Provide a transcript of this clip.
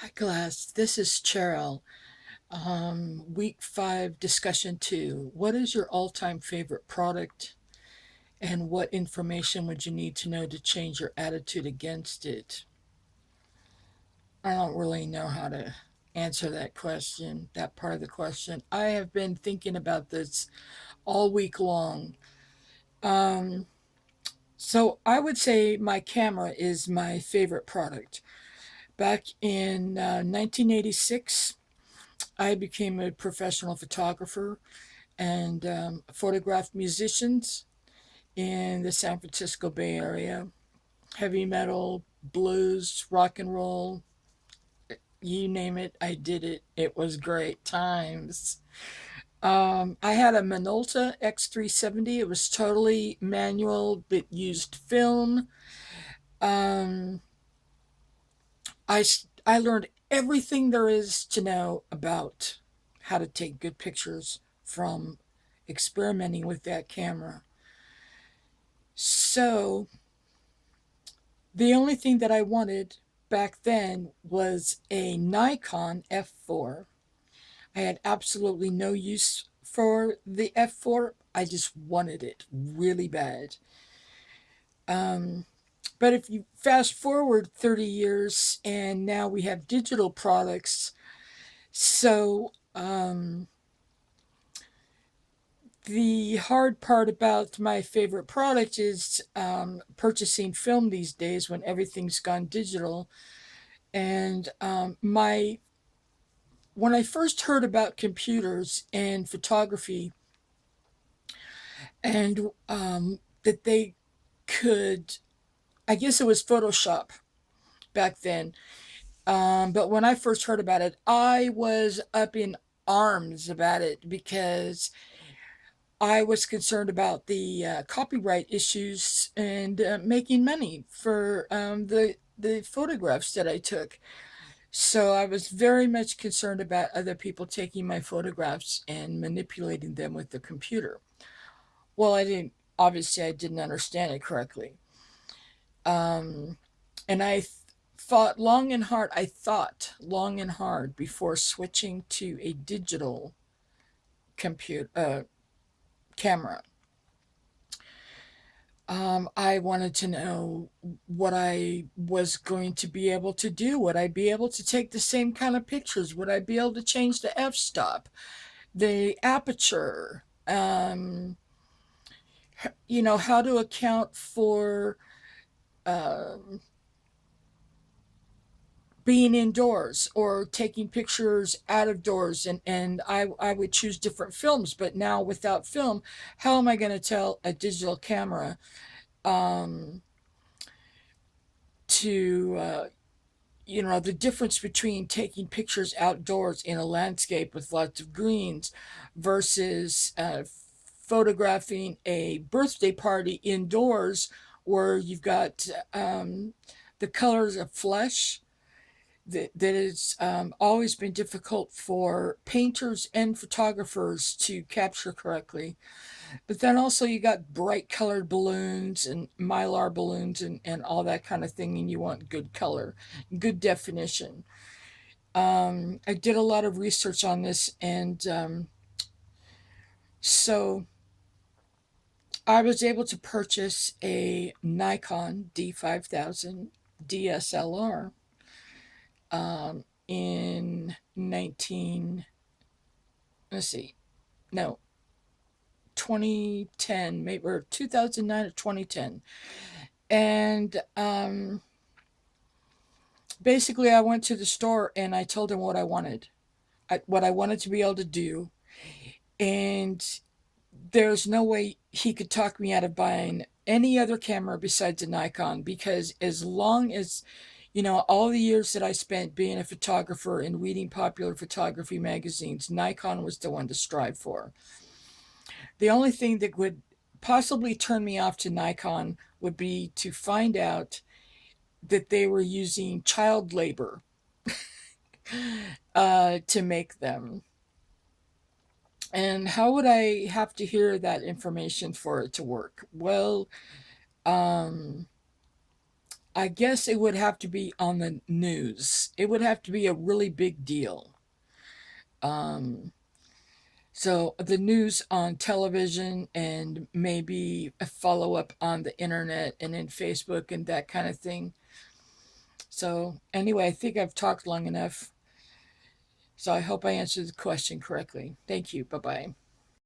Hi, class. This is Cheryl. Week 5, discussion 2. What is your all time favorite product, and what information would you need to know to change your attitude against it? I don't really know how to answer that question, that part of the question. I have been thinking about this all week long. Um, so I would say my camera is my favorite product. Back in 1986, I became a professional photographer and photographed musicians in the San Francisco Bay Area. Heavy metal, blues, rock and roll, you name it, I did it. It was great times. I had a Minolta X370. It was totally manual, but used film. Um, I learned everything there is to know about how to take good pictures from experimenting with that camera. So the only thing that I wanted back then was a Nikon F4. I had absolutely no use for the F4. I just wanted it really bad. Um, but if you fast forward 30 years and now we have digital products, so the hard part about my favorite product is purchasing film these days when everything's gone digital. And my when I first heard about computers and photography, and that they could, I guess it was Photoshop back then. But when I first heard about it, I was up in arms about it because I was concerned about the copyright issues and making money for the photographs that I took. So I was very much concerned about other people taking my photographs and manipulating them with the computer. Well, I didn't understand it correctly. Um, and I thought long and hard before switching to a digital compute camera. I wanted to know what I was going to be able to do. Would I be able to take the same kind of pictures? Would I be able to change the f-stop, the aperture? How to account for um, being indoors or taking pictures out of doors, and I would choose different films, but now without film, how am I going to tell a digital camera um, to the difference between taking pictures outdoors in a landscape with lots of greens versus photographing a birthday party indoors where you've got the colors of flesh that has always been difficult for painters and photographers to capture correctly. But then also you got bright colored balloons and mylar balloons and all that kind of thing, and you want good color, good definition. I did a lot of research on this, and so I was able to purchase a Nikon D5000 DSLR in 19, let's see, no, 2010, maybe, or 2009 or 2010. And basically, I went to the store and I told him what I wanted, what I wanted to be able to do. And there's no way he could talk me out of buying any other camera besides a Nikon, because as long as, all the years that I spent being a photographer and reading popular photography magazines, Nikon was the one to strive for. The only thing that would possibly turn me off to Nikon would be to find out that they were using child labor to make them. And how would I have to hear that information for it to work? Well, um, I guess it would have to be on the news. It would have to be a really big deal. Um, so the news on television and maybe a follow up on the internet and in Facebook and that kind of thing. So anyway, I think I've talked long enough. So I hope I answered the question correctly. Thank you. Bye bye.